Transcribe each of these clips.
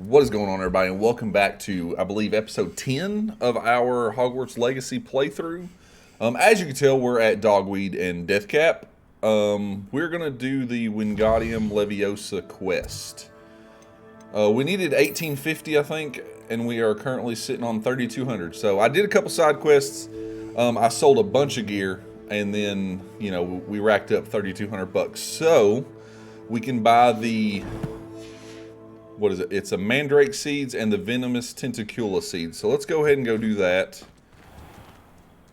What is going on, everybody, and welcome back to, I believe, episode 10 of our Hogwarts Legacy playthrough. As you can tell, we're at Dogweed and Deathcap. We're going to do the Wingardium Leviosa quest. We needed 1850, I think, and we are currently sitting on 3200. So I did a couple side quests. I sold a bunch of gear, and then, we racked up 3200 bucks. So we can buy the... what is it? It's a mandrake seeds and the venomous tentacula seeds. So let's go ahead and go do that.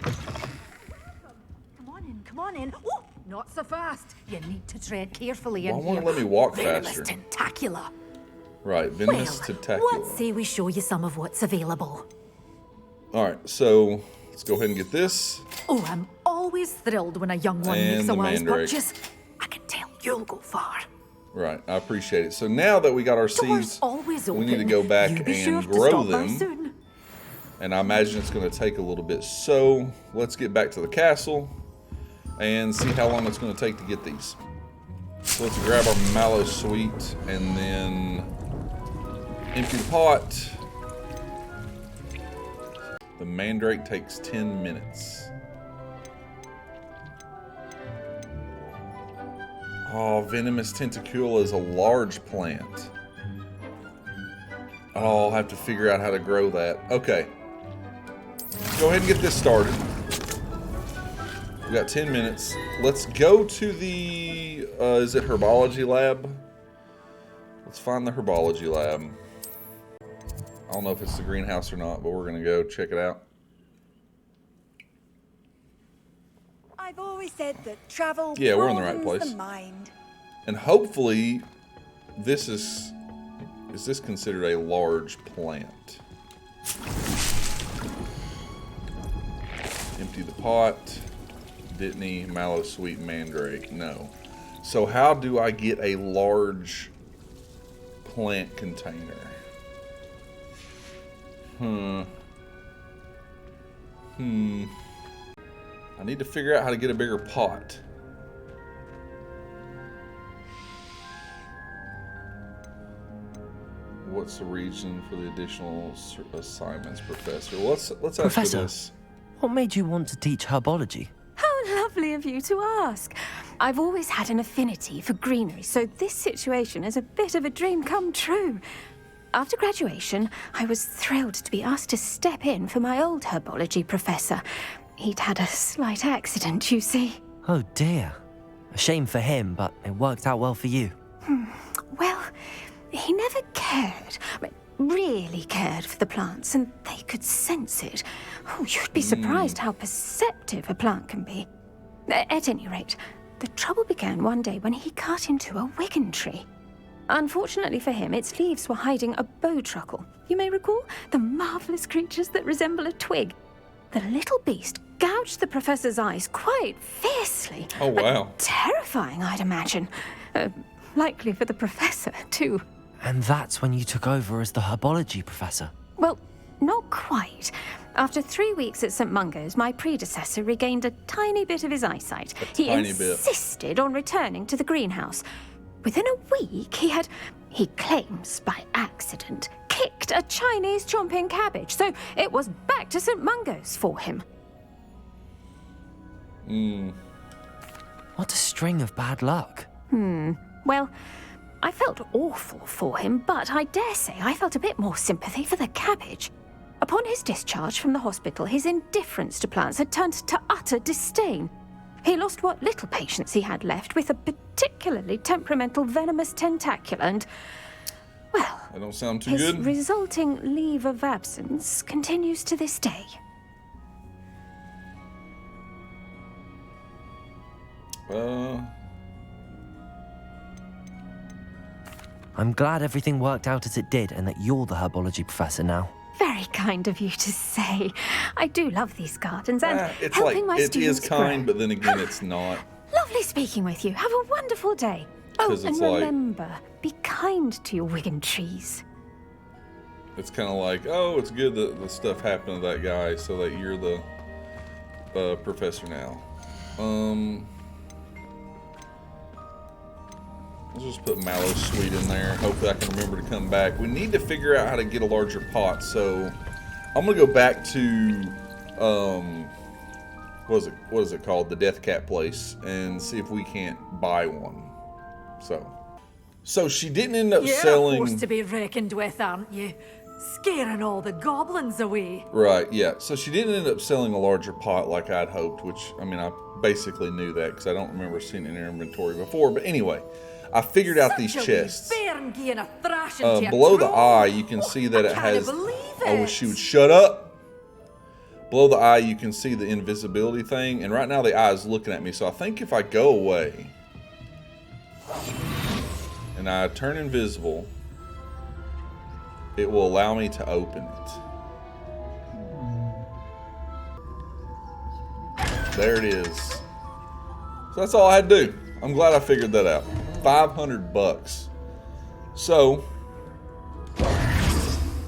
Come on in. Oh, not so fast. You need to tread carefully in Why here. won't it let me walk Venomous faster? tentacula. Right, venomous Well, tentacula. let's say we show you some of what's available. All right, so let's go ahead and get this. Oh, I'm always thrilled when a young one And makes a the wise mandrake. purchase. I can tell you'll go far. Right, I appreciate it. So now that we got our Doors seeds, always open. we need to go back You be and sure to grow stop by them. soon. And I imagine it's going to take a little bit. So let's get back to the castle and see how long it's going to take to get these. So let's grab our mallow sweet and then empty the pot. The mandrake takes 10 minutes. Oh, venomous tentacula is a large plant. Oh, I'll have to figure out how to grow that. Okay. Go ahead and get this started. We got 10 minutes. Let's go to the, is it herbology lab? Let's find the herbology lab. I don't know if it's the greenhouse or not, but we're going to go check it out. I've always said that travel Yeah, we're in the right broadens place. the mind. And hopefully, this is this considered a large plant? Empty the pot. Dittany, mallow sweet mandrake. No. So how do I get a large plant container? I need to figure out how to get a bigger pot. What's the reason for the additional assignments, Professor? Let's ask Professor, for this. what made you want to teach herbology? How lovely of you to ask. I've always had an affinity for greenery, so this situation is a bit of a dream come true. After graduation, I was thrilled to be asked to step in for my old herbology professor. He'd had a slight accident, you see. Oh dear. A shame for him, but it worked out well for you. Well, he never cared, really cared for the plants, and they could sense it. Oh, you'd be surprised how perceptive a plant can be. At any rate, the trouble began one day when he cut into a wigan tree. Unfortunately for him, its leaves were hiding a bowtruckle. You may recall the marvelous creatures that resemble a twig. The little beast gouged the professor's eyes quite fiercely. Oh, wow. Terrifying, I'd imagine. Likely for the professor, too. And that's when you took over as the herbology professor. Well, not quite. After 3 weeks at St. Mungo's, my predecessor regained a tiny bit of his eyesight. He tiny bit. insisted on returning to the greenhouse. Within a week, he claims by accident, kicked a Chinese chomping cabbage. So it was back to St. Mungo's for him. What a string of bad luck. Well, I felt awful for him, but I dare say I felt a bit more sympathy for the cabbage. Upon his discharge from the hospital, his indifference to plants had turned to utter disdain. He lost what little patience he had left with a particularly temperamental venomous tentacula and, well, That don't sound too his good. resulting leave of absence continues to this day. I'm glad everything worked out as it did and that you're the herbology professor now. Very kind of you to say. I do love these gardens and It's helping like, my it is students kind, grow. but then again, it's not. Lovely speaking with you. Have a wonderful day. Oh, 'Cause and it's like- remember, be kind to your wigan trees. It's kind of like, oh, it's good that the stuff happened to that guy so that you're the professor now. Let's just put mallow sweet in there. Hopefully I can remember to come back. We need to figure out how to get a larger pot, so I'm gonna go back to what is it called? The Death Cat place, and see if we can't buy one. So she didn't end up You're selling. a force to be reckoned with, aren't you? Scaring all the goblins away. Right, yeah. So she didn't end up selling a larger pot like I'd hoped, which, I mean, I basically knew that because I don't remember seeing it in her inventory before. But anyway, I figured out these chests. Below the eye, you can see that it has... I wish she would shut up. Below the eye, you can see the invisibility thing. And right now, the eye is looking at me. So I think if I go away and I turn invisible, it will allow me to open it. There it is. So that's all I had to do. I'm glad I figured that out. 500 bucks. So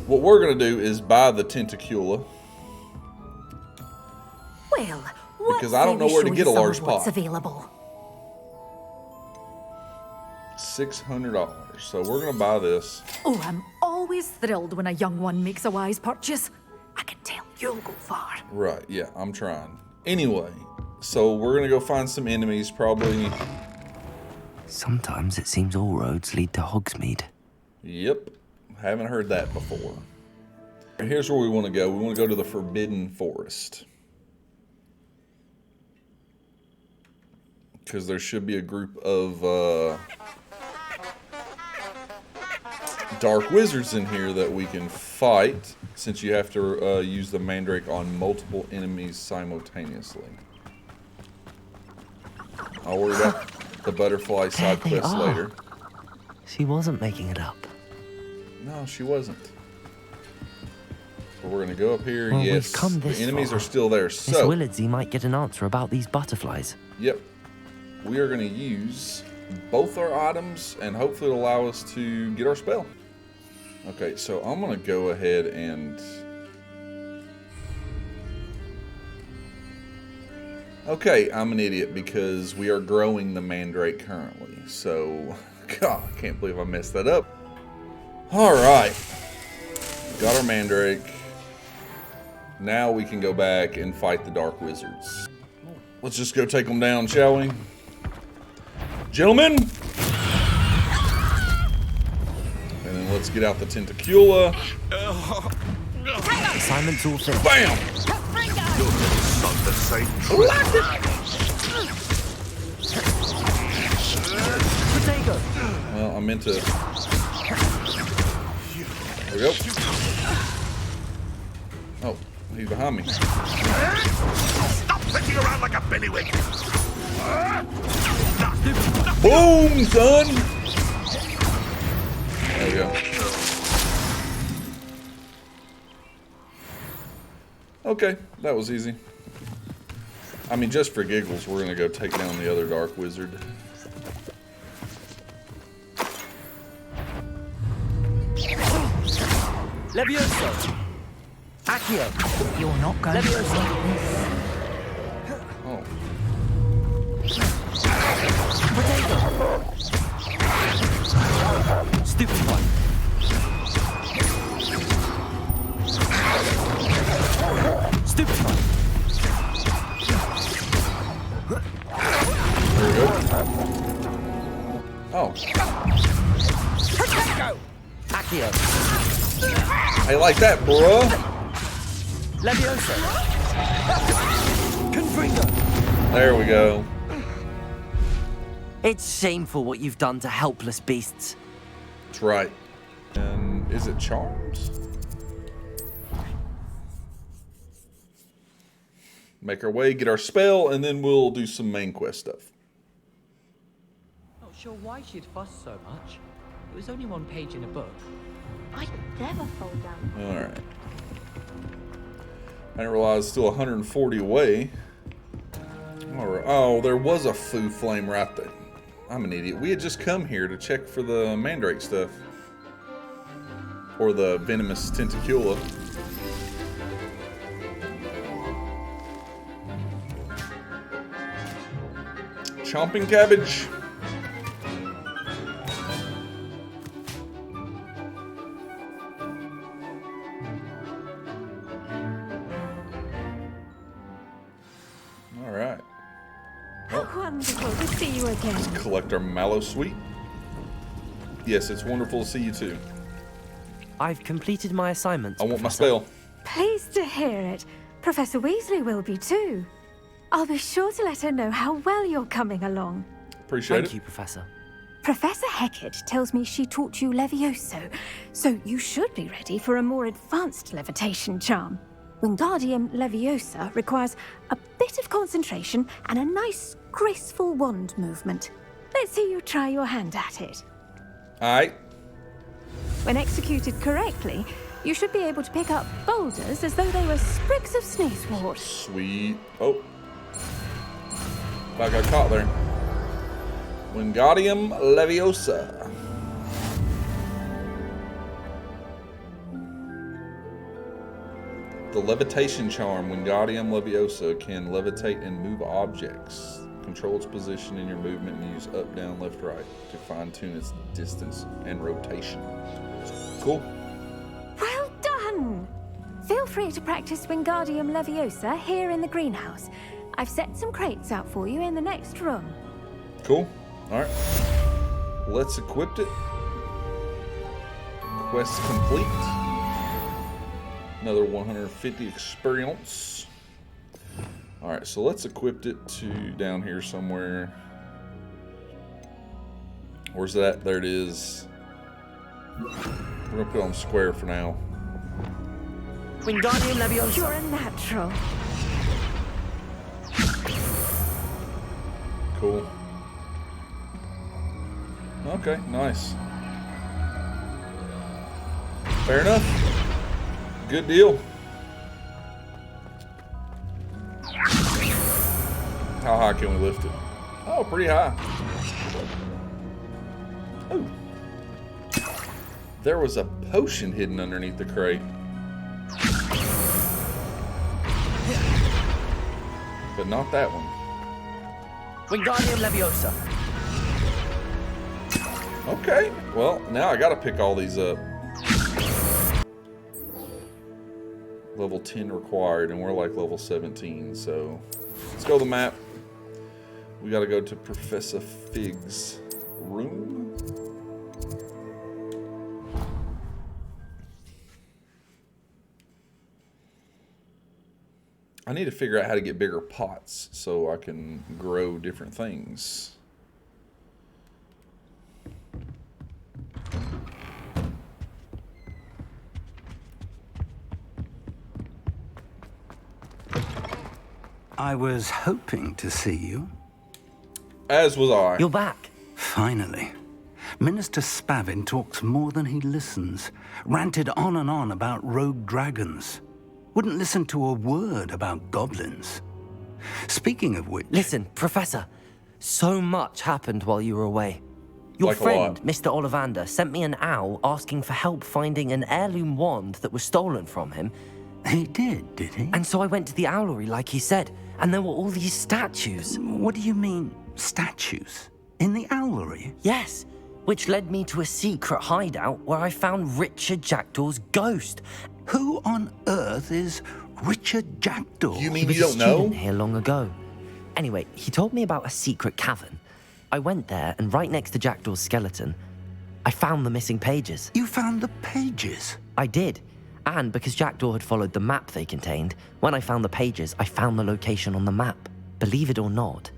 what we're gonna do is buy the Tentacula. Well, because I don't know where to get a large pot. What's available? $600. So we're gonna buy this. Oh, I'm always thrilled when a young one makes a wise purchase. I can tell you'll go far. Right, yeah, I'm trying. Anyway, so we're gonna go find some enemies, probably. Sometimes it seems all roads lead to Hogsmeade. Yep, haven't heard that before. Here's where we want to go. We want to go to the Forbidden Forest. Because there should be a group of dark wizards in here that we can fight, since you have to use the mandrake on multiple enemies simultaneously. I'll worry about the butterfly side quest later. She wasn't making it up. No, she wasn't. So we're gonna go up here. Well, yes, we've come this the enemies far. are still there. Miss So, Willardsy might get an answer about these butterflies. yep, we are gonna use both our items, and hopefully it'll allow us to get our spell. Okay, so I'm gonna go ahead and... Okay, I'm an idiot because we are growing the mandrake currently. So, God, I can't believe I messed that up. All right, got our mandrake. Now we can go back and fight the dark wizards. Let's just go take them down, shall we? Gentlemen! And then let's get out the Tentacula. Assignment's all finished. Bam! Not the same Potato! Well, I meant to... There we go. Oh, he's behind me. Stop flicking around like a bellywig! Boom, son! There we go. Okay, that was easy. I mean, just for giggles, we're gonna go take down the other dark wizard. Leviosa! Accio! You're not going Leviosa! Oh. Potato! Stupid one! Stupid one! There we go. Oh. Potato! Accio! I like that, bruh. Leviosa! Confringo! There we go. It's shameful what you've done to helpless beasts. That's right. And is it charms? Make our way, get our spell, and then we'll do some main quest stuff. Not sure why she'd fuss so much. It was only one page in a book. I'd never fall down. Alright. I didn't realize it's still 140 away. Alright. Oh, there was a foo flame right there. I'm an idiot. We had just come here to check for the mandrake stuff. Or the venomous tentacula. Chomping cabbage. wonderful to see you again. Collect our mallow sweet. Yes, it's wonderful to see you too. I've completed my assignments. I want my Professor. spell. Pleased to hear it. Professor Weasley will be too. I'll be sure to let her know how well you're coming along. Appreciate Thank it. you, Professor. Professor Hecat tells me she taught you Levioso, so you should be ready for a more advanced levitation charm. Wingardium Leviosa requires a bit of concentration and a nice, graceful wand movement. Let's see you try your hand at it. Alright. When executed correctly, you should be able to pick up boulders as though they were sprigs of sneezewort. Sweet. Oh. I got caught there. Wingardium Leviosa. The levitation charm, Wingardium Leviosa, can levitate and move objects. Control its position in your movement and use up, down, left, right to fine-tune its distance and rotation. Cool. Well done! Feel free to practice Wingardium Leviosa here in the greenhouse. I've set some crates out for you in the next room. Cool. Alright. Let's equip it. Quest complete. Another 150 experience. Alright, so let's equip it to down here somewhere. Where's that? There it is. We're gonna put it on square for now. Wingardium Leviosa. You're a natural. Cool. Okay, nice. Fair enough. Good deal. How high can we lift it? Oh, pretty high. Oh. There was a potion hidden underneath the crate. But not that one. Wingardium Leviosa. Okay, well, now I gotta pick all these up. Level 10 required, and we're like level 17, so let's go to the map. We gotta go to Professor Fig's room. I need to figure out how to get bigger pots so I can grow different things. I was hoping to see you. As was I. You're back. Finally. Minister Spavin talks more than he listens. Ranted on and on about rogue dragons. Wouldn't listen to a word about goblins. Speaking of which... Listen, Professor. So much happened while you were away. Your Like a friend, lot. Mr. Ollivander, sent me an owl asking for help finding an heirloom wand that was stolen from him. He did he? And so I went to the owlery like he said, and there were all these statues. What do you mean, statues? In the owlery? Yes, which led me to a secret hideout where I found Richard Jackdaw's ghost. Who on earth is Richard Jackdaw? You He mean was you a don't know? student here long ago. Anyway, he told me about a secret cavern. I went there, and right next to Jackdaw's skeleton, I found the missing pages. You found the pages? I did. And because Jackdaw had followed the map they contained, when I found the pages, I found the location on the map. Believe it or not,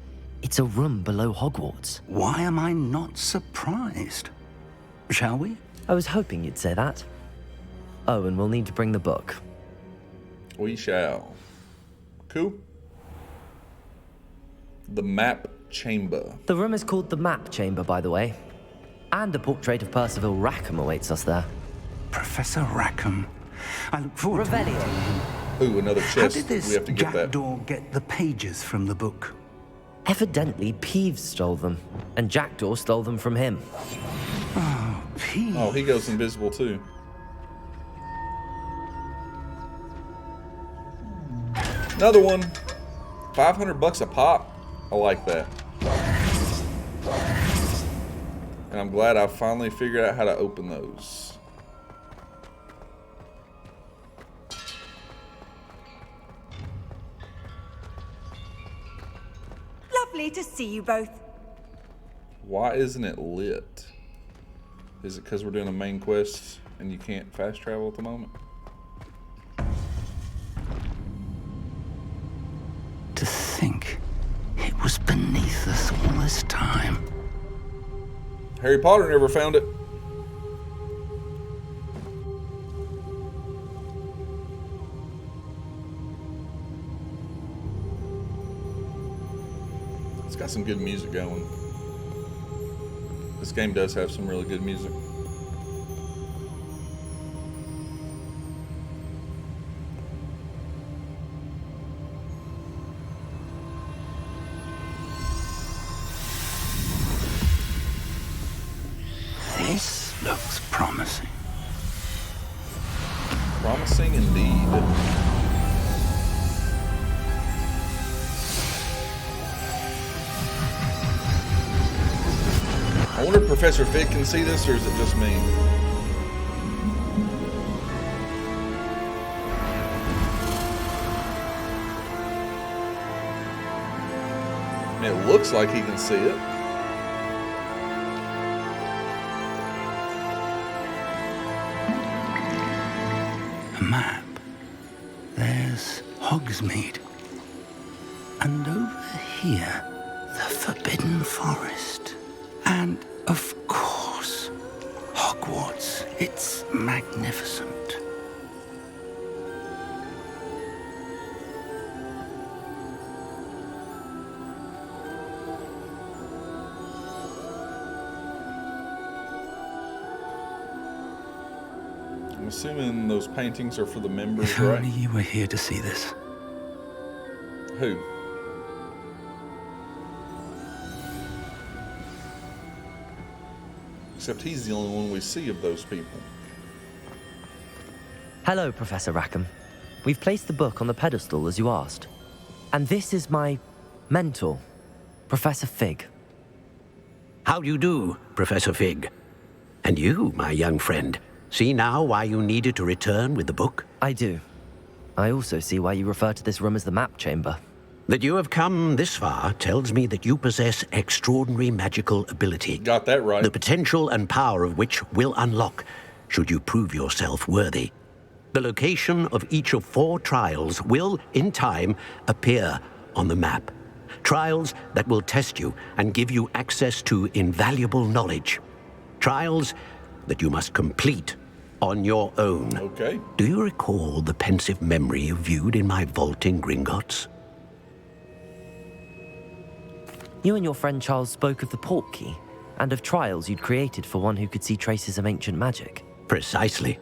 it's a room below Hogwarts. Why am I not surprised? Shall we? I was hoping you'd say that. Oh, and we'll need to bring the book. We shall. Cool. The map chamber. The room is called the Map Chamber, by the way. And a portrait of Percival Rackham awaits us there. Professor Rackham. I look forward to Revelio. Ooh, another How chest. did this We have to get that. Jackdaw get the pages from the book? Evidently, Peeves stole them, and Jackdaw stole them from him. Pete. Oh, he goes invisible too. Another one. 500 bucks a pop. I like that. And I'm glad I finally figured out how to open those. lovely to see you both. Why isn't it lit? Is it because we're doing a main quest and you can't fast travel at the moment? To think it was beneath us all this time. Harry Potter never found it. It's got some good music going. This game does have some really good music. This looks promising. Promising indeed. I wonder if Professor Fig can see this, or is it just me? I mean, it looks like he can see it. A map. There's Hogsmeade. And over here, the Forbidden Forest. And, of course, Hogwarts. It's magnificent. I'm assuming those paintings are for the members, If right? only you were here to see this. Who? Except he's the only one we see of those people. Hello, Professor Rackham. We've placed the book on the pedestal as you asked. And this is my mentor, Professor Fig. How do you do, Professor Fig? And you, my young friend, see now why you needed to return with the book? I do. I also see why you refer to this room as the map chamber. That you have come this far tells me that you possess extraordinary magical ability. Got that right. The potential and power of which will unlock, should you prove yourself worthy. The location of each of 4 trials will, in time, appear on the map. Trials that will test you and give you access to invaluable knowledge. Trials that you must complete on your own. Okay. Do you recall the pensive memory you viewed in my vault in Gringotts? You and your friend Charles spoke of the port key and of trials you'd created for one who could see traces of ancient magic. Precisely.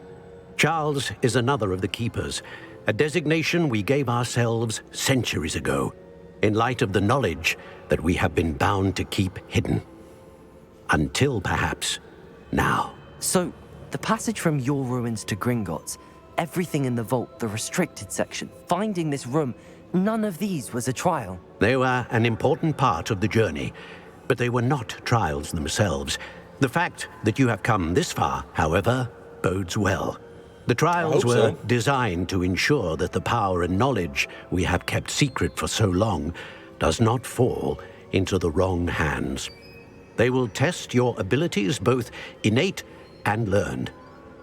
Charles is another of the Keepers, a designation we gave ourselves centuries ago, in light of the knowledge that we have been bound to keep hidden. Until, perhaps, now. So, the passage from your ruins to Gringotts, everything in the vault, the restricted section, finding this room, none of these was a trial. They were an important part of the journey, but they were not trials themselves. The fact that you have come this far, however, bodes well. The trials were designed to ensure that the power and knowledge we have kept secret for so long does not fall into the wrong hands. They will test your abilities, both innate and learned.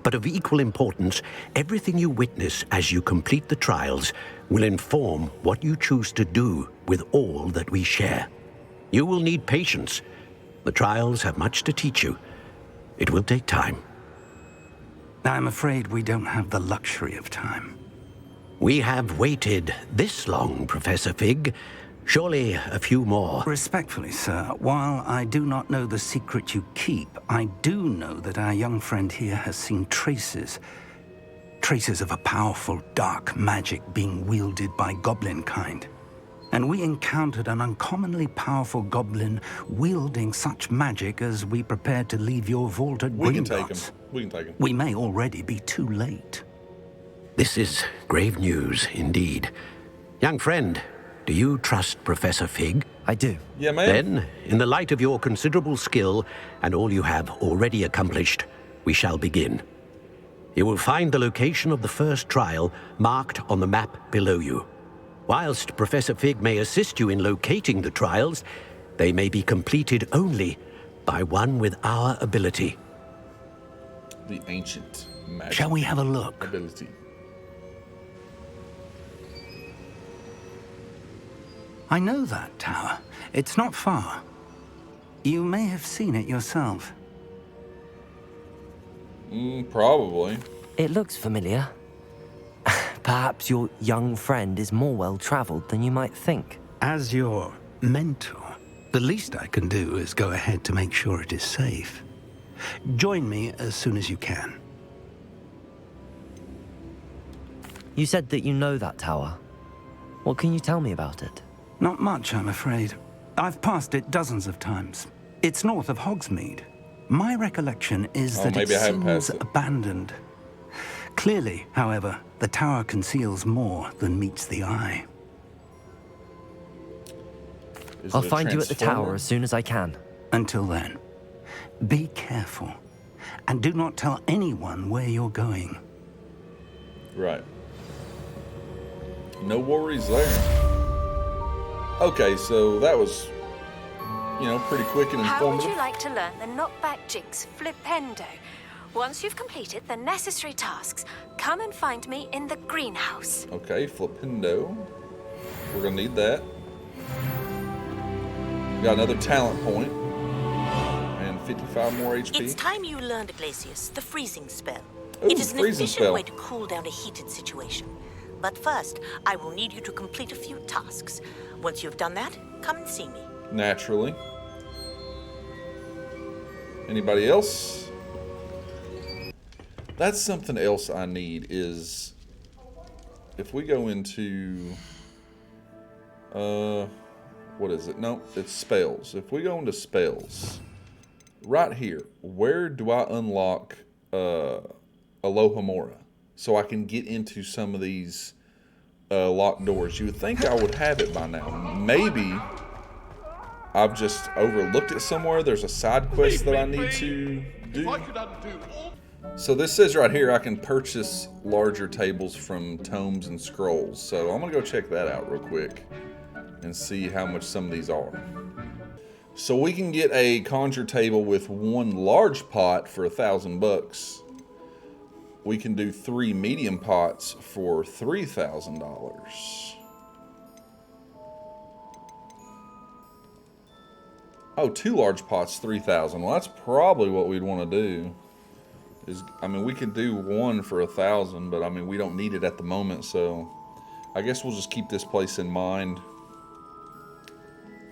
But of equal importance, everything you witness as you complete the trials will inform what you choose to do with all that we share. You will need patience. The trials have much to teach you. It will take time. I'm afraid we don't have the luxury of time. We have waited this long, Professor Fig. Surely a few more. Respectfully, sir, while I do not know the secret you keep, I do know that our young friend here has seen traces of a powerful dark magic being wielded by goblin kind. And we encountered an uncommonly powerful goblin wielding such magic as we prepared to leave your vault at We can take Gringotts. him. We can take him. We may already be too late. This is grave news indeed. Young friend, do you trust Professor Fig? I do. Yeah, man. Then, in the light of your considerable skill and all you have already accomplished, we shall begin. You will find the location of the first trial marked on the map below you. Whilst Professor Fig may assist you in locating the trials, they may be completed only by one with our ability. The ancient magic. Shall we have a look? Ability. I know that tower. It's not far. You may have seen it yourself. Probably. It looks familiar. Perhaps your young friend is more well-traveled than you might think. As your mentor, the least I can do is go ahead to make sure it is safe. Join me as soon as you can. You said that you know that tower. What can you tell me about it? Not much, I'm afraid. I've passed it dozens of times. It's north of Hogsmeade. My recollection is that it seems abandoned. Clearly, however, the tower conceals more than meets the eye. I'll find you at the tower as soon as I can. Until then, be careful, and do not tell anyone where you're going. Right. No worries there. Okay, so that was, pretty quick and informative. How would you like to learn the knockback jigs, Flipendo? Once you've completed the necessary tasks, come and find me in the greenhouse. Okay, Flipendo. We're gonna need that. Got another talent point. And 55 more HP. It's time you learned, Glacius, the freezing spell. Ooh, it is an freezing efficient spell. way to cool down a heated situation. But first, I will need you to complete a few tasks. Once you've done that, come and see me. Naturally. Anybody else? That's something else I need is if we go into what is it? No, it's spells. If we go into spells, right here, where do I unlock Alohomora so I can get into some of these locked doors? You would think I would have it by now. Maybe I've just overlooked it somewhere. There's a side quest that I need to do. So this says right here I can purchase larger tables from tomes and scrolls. So I'm gonna go check that out real quick and see how much some of these are. So we can get a conjure table with one large pot for $1,000. We can do 3 medium pots for $3,000. Oh, 2 large pots, $3,000. Well, that's probably what we'd want to do. We could do one for $1,000, but we don't need it at the moment, so I guess we'll just keep this place in mind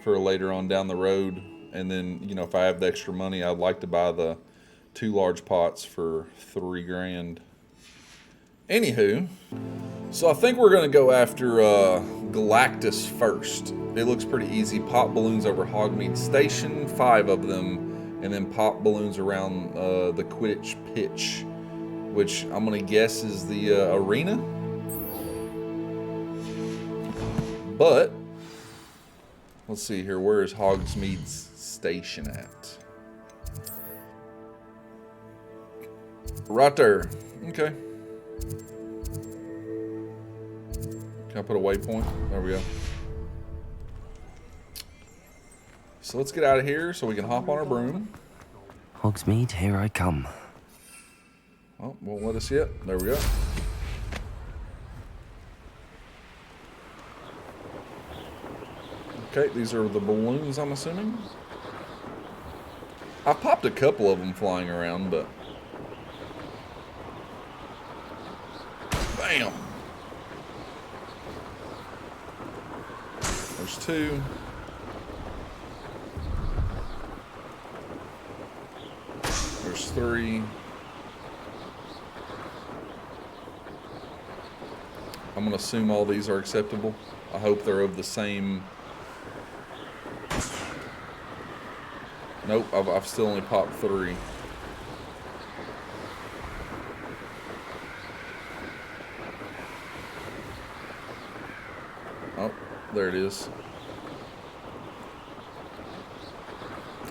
for later on down the road. And then, if I have the extra money, I'd like to buy the 2 large pots for $3 grand. Anywho, so I think we're gonna go after Galactus first. It looks pretty easy. Pop balloons over Hogmeade Station, 5 of them, and then pop balloons around the Quidditch pitch, which I'm gonna guess is the arena. But let's see here. Where is Hogsmeade's station at? Right there. Okay. Can I put a waypoint? There we go. So let's get out of here so we can hop on our broom. Hogsmeade, here I come. Oh, won't let us yet. There we go. Okay, these are the balloons, I'm assuming. I popped a couple of them flying around, but... Bam! There's 2. There's 3. I'm going to assume all these are acceptable. I hope they're of the same... Nope, I've still only popped 3. Oh, there it is.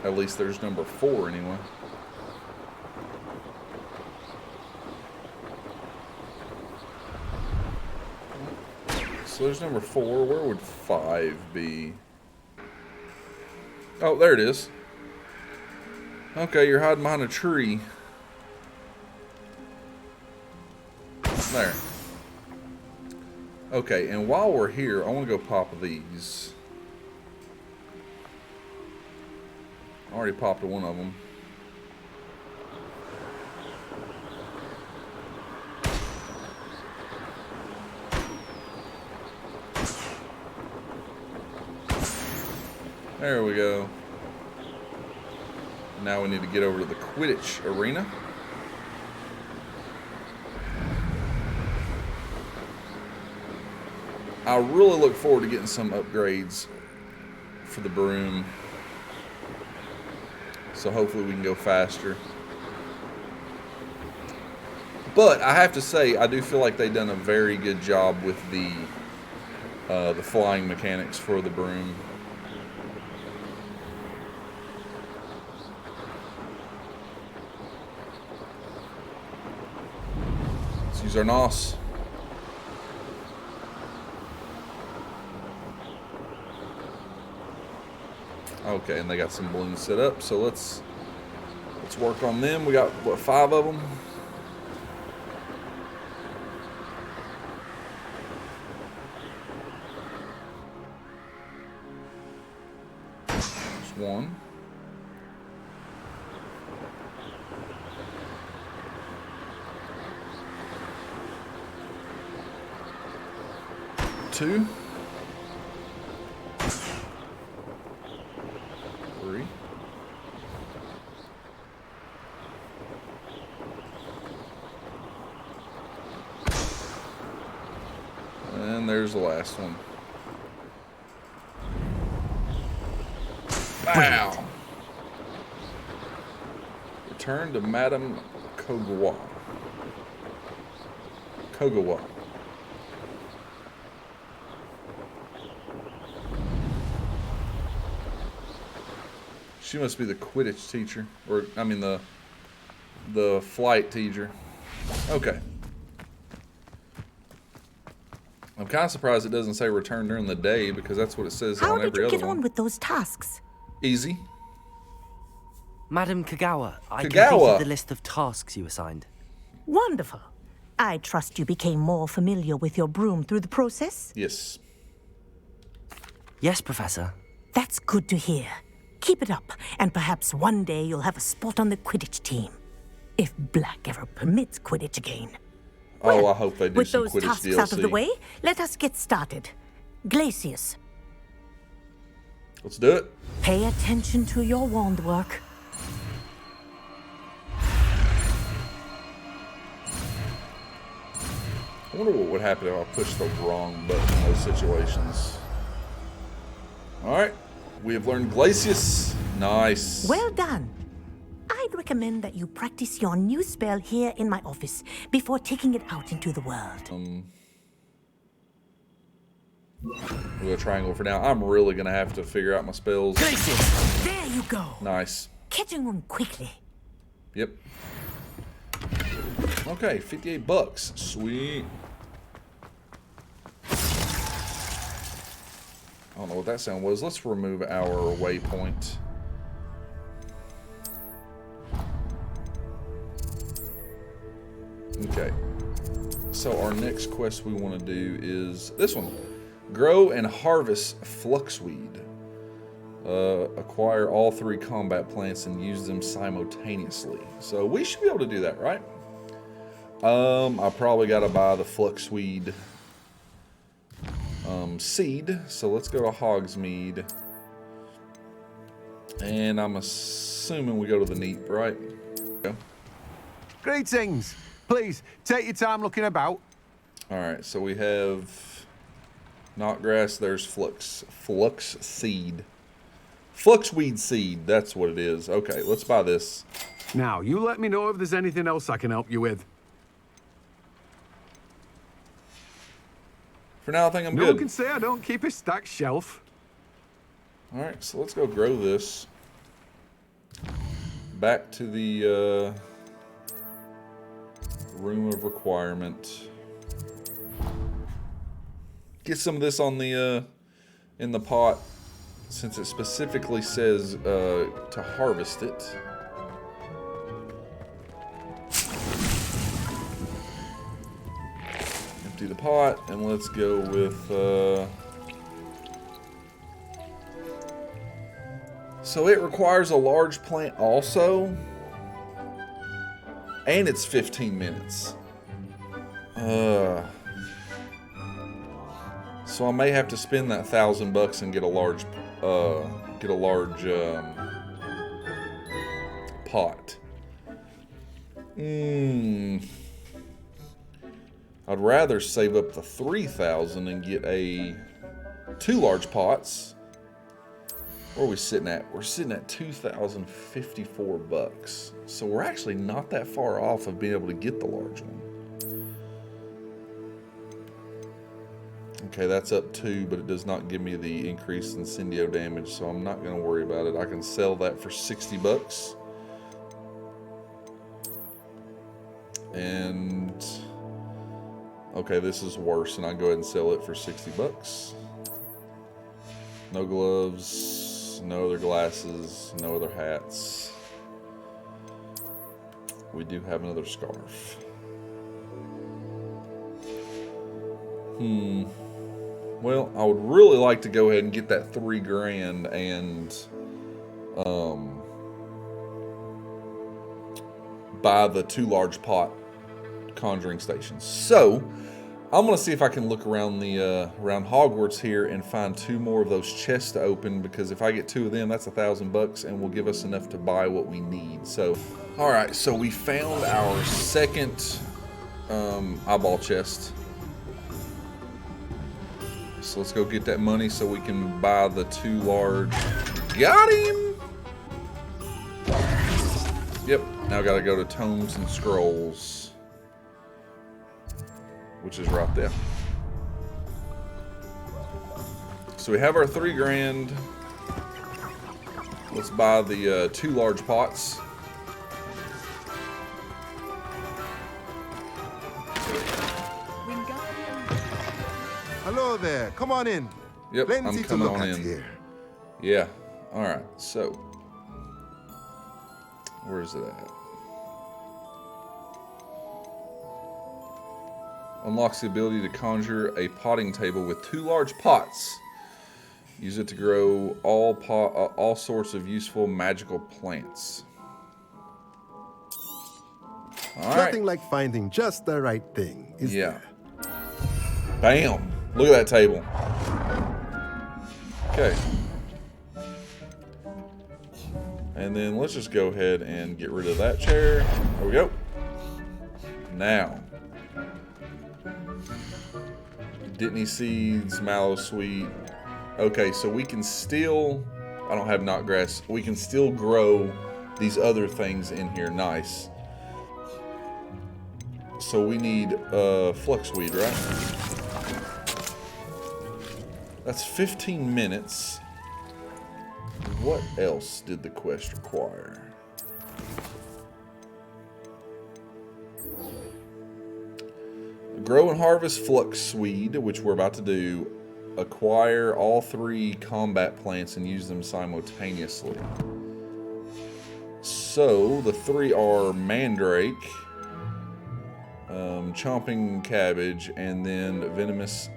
At least there's number 4 anyway. So there's number 4. Where would 5 be? Oh, there it is. Okay, you're hiding behind a tree. There. Okay, and while we're here, I want to go pop these. I already popped one of them. There we go. Now we need to get over to the Quidditch arena. I really look forward to getting some upgrades for the broom. So hopefully we can go faster. But I have to say, I do feel like they've done a very good job with the flying mechanics for the broom. Let's use our NOS. Okay, and they got some balloons set up, so let's work on them. We got, what, 5 of them? There's 1. Two. 3. And there's the last one. Wow. Return to Madame Kogawa. She must be the Quidditch teacher, or I mean the flight teacher. Okay. I'm kind of surprised it doesn't say return during the day, because that's what it says on every other one. How did you get on with those tasks? Easy. Madam Kagawa, I completed the list of tasks you assigned. Wonderful. I trust you became more familiar with your broom through the process? Yes. Yes, Professor. That's good to hear. Keep it up, and perhaps one day you'll have a spot on the Quidditch team. If Black ever permits Quidditch again. Oh, Well, I hope they do with some those Quidditch tasks DLC. out of the way, let us get started. Glacius. Let's do it. Pay attention to your wand work. I wonder what would happen if I pushed the wrong button in those situations. Alright. We have learned Glacius. Nice. Well done. I'd recommend that you practice your new spell here in my office before taking it out into the world. We'll go triangle for now. I'm really going to have to figure out my spells. Glacius! There you go. Nice. Catching on quickly. Yep. Okay, $58. Sweet. I don't know what that sound was. Let's remove our waypoint. Okay. So our next quest we want to do is this one. Grow and harvest fluxweed. Acquire all 3 combat plants and use them simultaneously. So we should be able to do that, right? I probably got to buy the fluxweed seed. So let's go to Hogsmeade. And I'm assuming we go to the Neep, right? Go. Greetings. Please, take your time looking about. Alright, so we have knotgrass, there's flux seed. Fluxweed seed, that's what it is. Okay, let's buy this. Now, you let me know if there's anything else I can help you with. For now, I think I'm No good. one can say I don't keep a stacked shelf. Alright, so let's go grow this. Back to the room of requirement. get some of this on the in the pot, since it specifically says to harvest it. Empty the pot, and let's go with. So it requires a large plant also, and it's 15 minutes. So I may have to spend that $1,000 and get a large, pot. I'd rather save up the 3,000 and get 2 large pots. Where are we sitting at? We're sitting at $2,054. So we're actually not that far off of being able to get the large one. Okay, that's up 2, but it does not give me the increased incendio damage, so I'm not going to worry about it. I can sell that for $60. And okay, this is worse, and I go ahead and sell it for $60. No gloves, no other glasses, no other hats. We do have another scarf. Well, I would really like to go ahead and get that $3 grand and buy the 2 large pot conjuring stations. So I'm gonna see if I can look around the around Hogwarts here and find 2 more of those chests to open, because if I get 2 of them, that's $1,000 and will give us enough to buy what we need. So, all right, so we found our second eyeball chest. So let's go get that money so we can buy the 2 large. Got him! Yep, now I gotta go to Tomes and Scrolls, which is right there. So we have our 3 grand. Let's buy the 2 large pots. Hello there. Come on in. Yep, Plenty I'm to coming look on at in. here. Yeah. All right. So, where is it at? Unlocks the ability to conjure a potting table with 2 large pots. Use it to grow all sorts of useful magical plants. All right. Nothing like finding just the right thing, is there? Bam. Look at that table. Okay. And then let's just go ahead and get rid of that chair. There we go. Now. Dittany seeds, mallow sweet. Okay, so we can still, I don't have knot grass. We can still grow these other things in here. Nice. So we need fluxweed, right? That's 15 minutes. What else did the quest require? Grow and harvest fluxweed, which we're about to do. Acquire all 3 combat plants and use them simultaneously. So the 3 are mandrake, chomping cabbage, and then venomous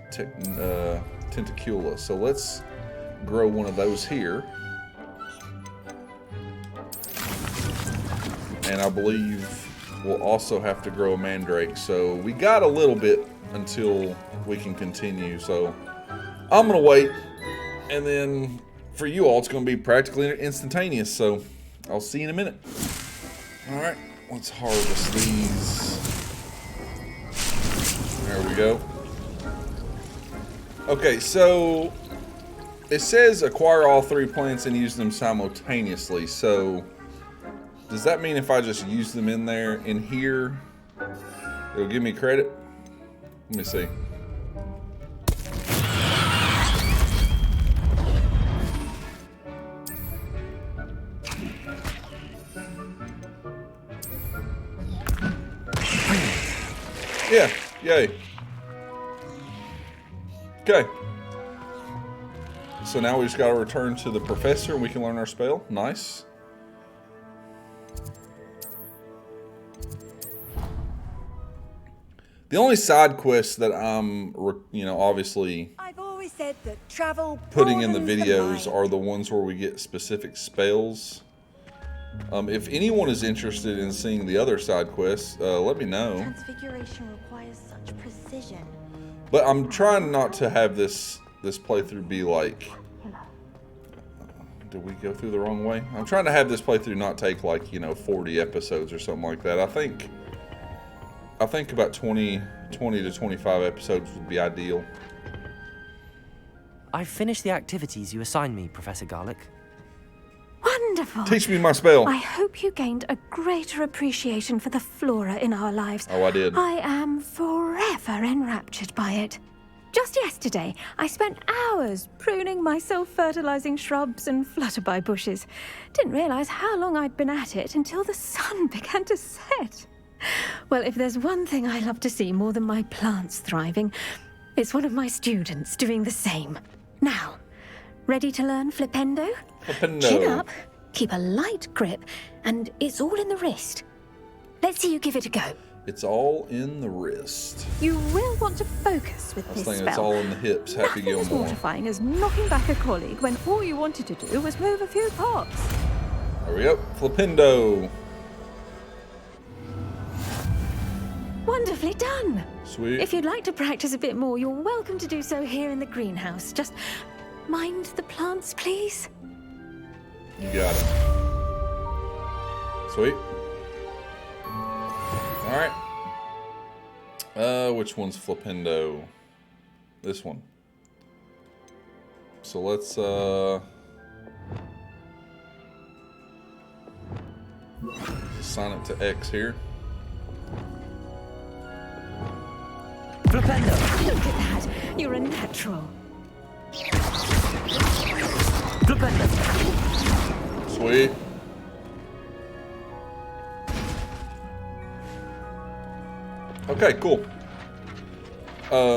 tentacula. So let's grow one of those here. And I believe we'll also have to grow a mandrake. So we got a little bit until we can continue. So I'm going to wait. And then for you all, it's going to be practically instantaneous. So I'll see you in a minute. All right, let's harvest these. There we go. Okay, so it says acquire all 3 plants and use them simultaneously. So does that mean if I just use them in here, it'll give me credit? Let me see. Yeah, yay. Okay. So now we just got to return to the professor and we can learn our spell. Nice. The only side quests that I'm, obviously I've always said that travel putting in the broadens videos mind. are the ones where we get specific spells. If anyone is interested in seeing the other side quests, let me know. Transfiguration requires such precision. But I'm trying not to have this playthrough be like... Did we go through the wrong way? I'm trying to have this playthrough not take like, 40 episodes or something like that. I think about 20 to 25 episodes would be ideal. I've finished the activities you assigned me, Professor Garlick. Wonderful. Teach me my spell. I hope you gained a greater appreciation for the flora in our lives. Oh, I did. I am forever enraptured by it. Just yesterday, I spent hours pruning my self-fertilizing shrubs and flutterby bushes. Didn't realize how long I'd been at it until the sun began to set. Well, if there's one thing I love to see more than my plants thriving, it's one of my students doing the same. Now, ready to learn Flipendo? Flipendo. Chin up, keep a light grip, and it's all in the wrist. Let's see you give it a go. It's all in the wrist. You will want to focus with I was this thinking spell. it's all in the hips. Happy Nothing as Gilmore. mortifying as knocking back a colleague when all you wanted to do was move a few pots. There we go. Flipendo. Wonderfully done. Sweet. If you'd like to practice a bit more, you're welcome to do so here in the greenhouse. Just mind the plants, please. You got it. Sweet. Alright. Which one's Flipendo? This one. So let's assign it to X here. Flipendo! Look at that. You're a natural. Flipendo! Sweet. Okay, cool.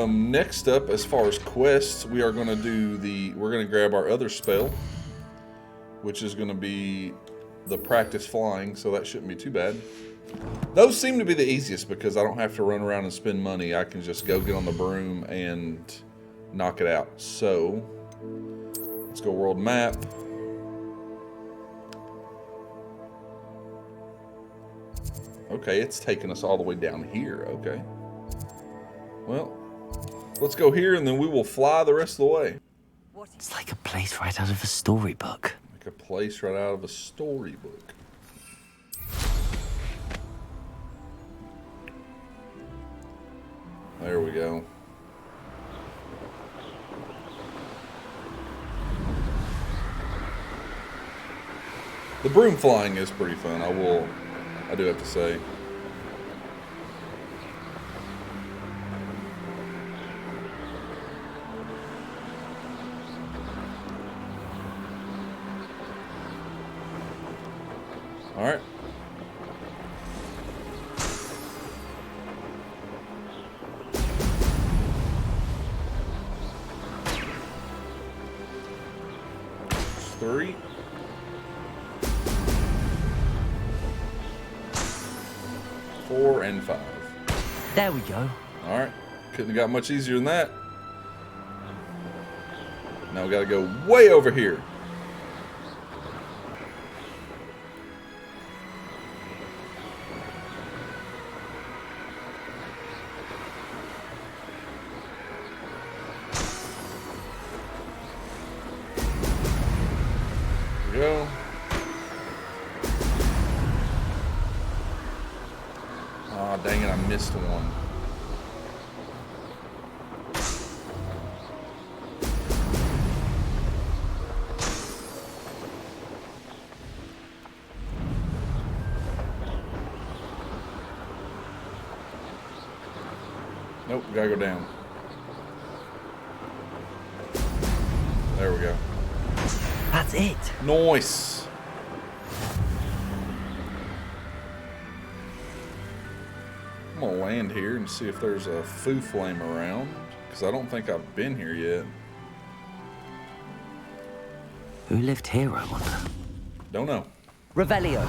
Next up, as far as quests, we are going to do we're going to grab our other spell, which is going to be the practice flying, so that shouldn't be too bad. Those seem to be the easiest because I don't have to run around and spend money. I can just go get on the broom and knock it out. So, let's go world map. Okay, it's taking us all the way down here. Okay. Well, let's go here and then we will fly the rest of the way. It's like a place right out of a storybook. Like a place right out of a storybook. There we go. The broom flying is pretty fun, I do have to say. All right. Three. 4 and 5. There we go. All right. Couldn't have got much easier than that. Now we got to go way over here. There we go. Oh, dang it, I missed one. Nope, we gotta go down. There we go. That's it. Nice. I'm gonna land here and see if there's a foo flame around. Because I don't think I've been here yet. Who lived here, I wonder? Don't know. Revelio.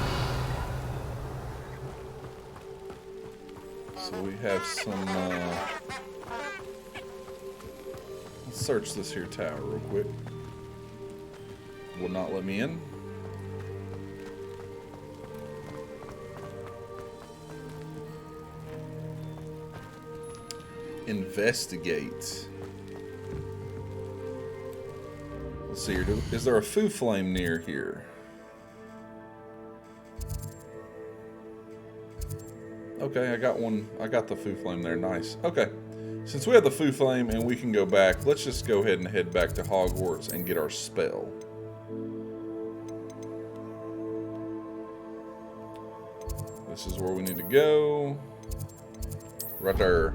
So we have some, let's search this here tower real quick. Would not let me in. Investigate. Let's see here. Is there a foo flame near here? Okay, I got one. I got the foo flame there. Nice. Okay. Since we have the foo flame and we can go back, let's just go ahead and head back to Hogwarts and get our spell. This is where we need to go. Right there.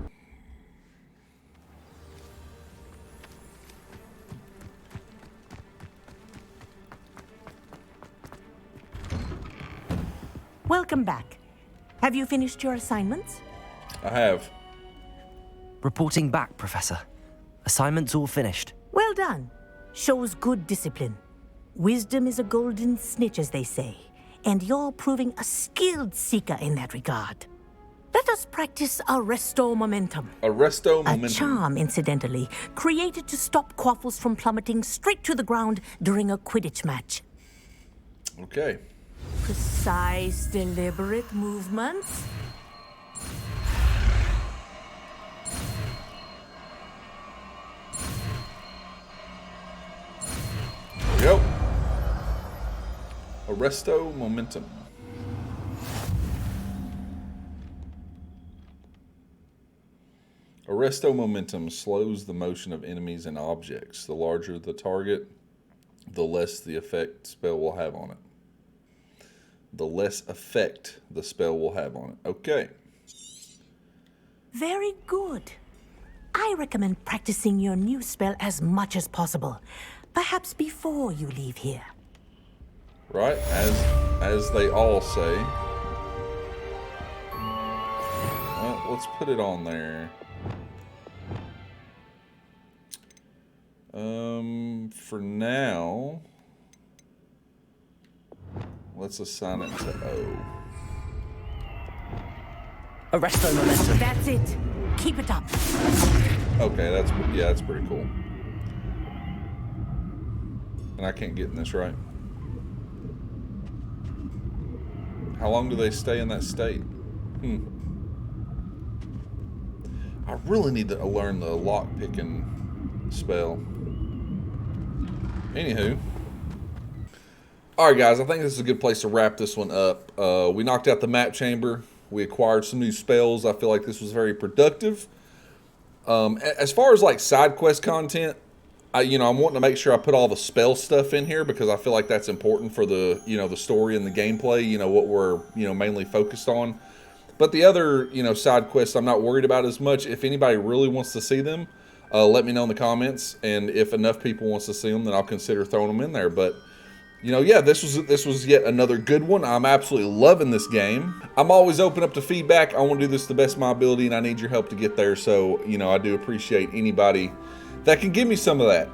Welcome back. Have you finished your assignments? I have. Reporting back, Professor. Assignments all finished. Well done. Shows good discipline. Wisdom is a golden snitch, as they say, and you're proving a skilled seeker in that regard. Let us practice Arresto Momentum. Arresto Momentum. A charm, incidentally, created to stop quaffles from plummeting straight to the ground during a Quidditch match. Okay. Precise, deliberate movements. There we go. Arresto Momentum. Arresto Momentum slows the motion of enemies and objects. The larger the target, the less the effect spell will have on it. The less effect the spell will have on it. Okay. Very good. I recommend practicing your new spell as much as possible. Perhaps before you leave here. Right, as they all say. Well, let's put it on there. For now, let's assign it to O. Arresto Momentum. That's it. Keep it up. Okay, that's pretty cool. And I can't get in this right. How long do they stay in that state? I really need to learn the lock picking spell. Anywho. Alright guys, I think this is a good place to wrap this one up. We knocked out the map chamber. We acquired some new spells. I feel like this was very productive. As far as like side quest content, I'm wanting to make sure I put all the spell stuff in here because I feel like that's important for the, the story and the gameplay, what we're, mainly focused on. But the other, side quests I'm not worried about as much. If anybody really wants to see them, let me know in the comments. And if enough people wants to see them, then I'll consider throwing them in there. But, yeah, this was yet another good one. I'm absolutely loving this game. I'm always open up to feedback. I want to do this to the best of my ability, and I need your help to get there. So, I do appreciate anybody that can give me some of that.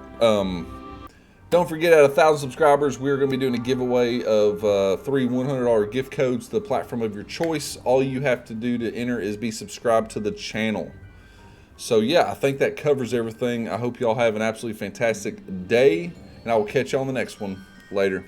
Don't forget, at 1,000 subscribers, we're going to be doing a giveaway of 3 $100 gift codes to the platform of your choice. All you have to do to enter is be subscribed to the channel. So yeah, I think that covers everything. I hope y'all have an absolutely fantastic day, and I will catch you on the next one. Later.